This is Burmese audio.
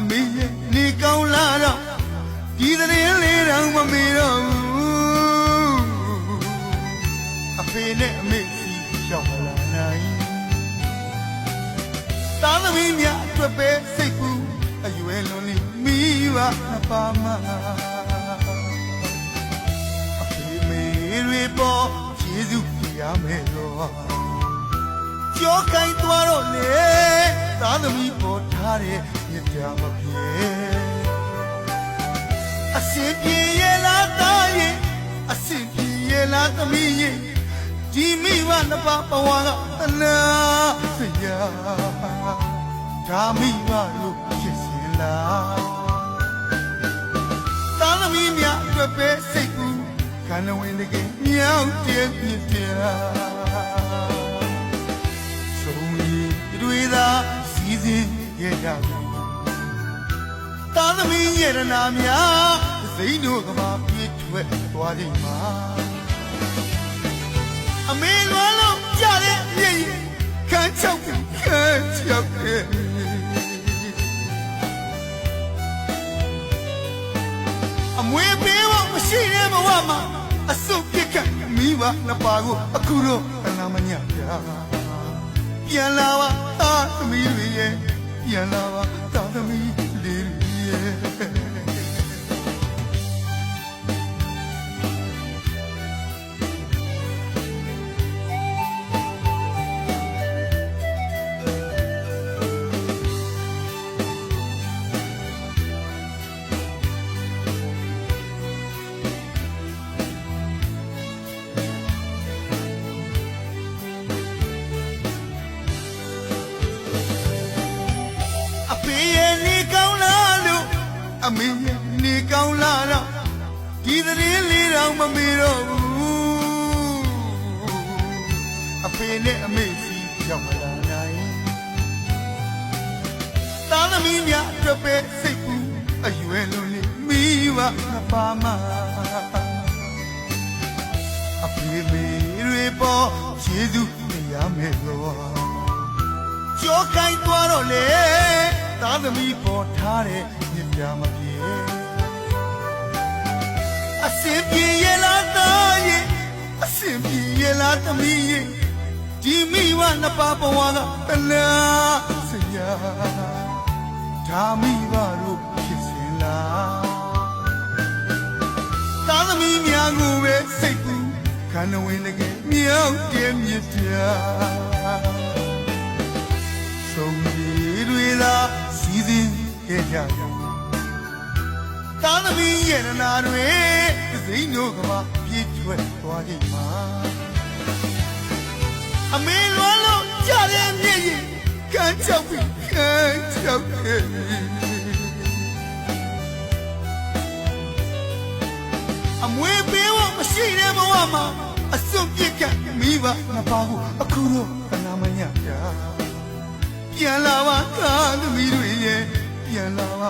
မေရဲ့နေကောင်းလာတော့ဒီသတင်းလေးတောင်မမေ့တော့ဘူးအဖေနဲ့အမေစီရောက်မလာနိုင်သားသမီးများအတွက်ပဲစိတ်ကူးအရွယ်လွန်လေးမိဘနှစ်ပါးမှာအဖေမေတွေပေါ်ယေရှုရမယ်တော့ကြောကိုင်းသွားတော့လေသားသမီးပေါ်ထားတဲ့မြတ်တာမပြေအစင်ပြေရဲ့လားသားရဲ့အစင်ပြေရဲ့လားသမီးရဲ့ဒီမိဘနှစ်ပါးဘဝကတနာစရာဒါမိဘလို့ဖြစ်စင်လားသားသမီးများအတွက်ပဲစိတ်ကူးခန္ဓာဝင်တကယ်မြောက်တဲ့မြတ်တာဆုံးရည်တွေသာစီစဉ်ရဲ့ကြဘူးသားသမီးရဲ့ရနာများစိတ်တို့ကမှပြေးထွက်သွားချိန်မှာအမေလွမ်းလို့ကြတဲ့မြည်ခန်းချောက်ခဲ့အမွေပေးဖို့မရှိတဲ့ဘဝမှာအစုပ်ပြစ်ခတ်မိဘနှစ်ပါးကိုအခုတော့အနာမညပြပြန်လာပါသားသမီးတွေရဲ့ပြန်လာပါသားသမီးလေးတွေရဲ့အမေနေကောင်းလာတော့ဒီသတင်းလေးတောင်မမေ့တော့ဘူးအဖေနဲ့အမေစီရောက်မလာနိုင်သားသမီးများအတွက်ပဲစိတ်ကူးအရွယ်လွန်လေးမိဘနှစ်ပါးမှာအဖေမေတွေပေါ်ယေရှုရမယ်လို့ကြောကိုင်းသွားတော့လေသားသမီးပေါ်ထားတဲ့မြတ်တာမပြေအစင်ပြေရဲ့လားသားရဲ့အစင်ပြေရဲ့လားသမီးရဲ့ဒီမိဘနှစ်ပါးဘဝကတနာစရာဒါမိဘတို့ဖြစ်စင်လားသားသမီးများကိုပဲစိတ်ကူးခန္ဓာဝင်တကယ်မြောက်တဲ့မြတ်တာဆုံးရည်တွေသာစီစဉ်ခဲ့ကြသားသမီးရဲ့နာတွေစိတ်တို့ကမှပြည့်ထွက်သွားချိန်မှာအမေလွမ်းလို့ကြတဲ့မြည်ရင်ကန်းချောက်ခဲ့အမွေပေးဖို့မရှိတဲ့ဘဝမှာအစွန့်ပြစ်ကမိဘနှစ်ပါးကိုအခုတော့အနာမညပြပြန်လာပါသားသမီးတွေရဲ့ပြန်လာပါ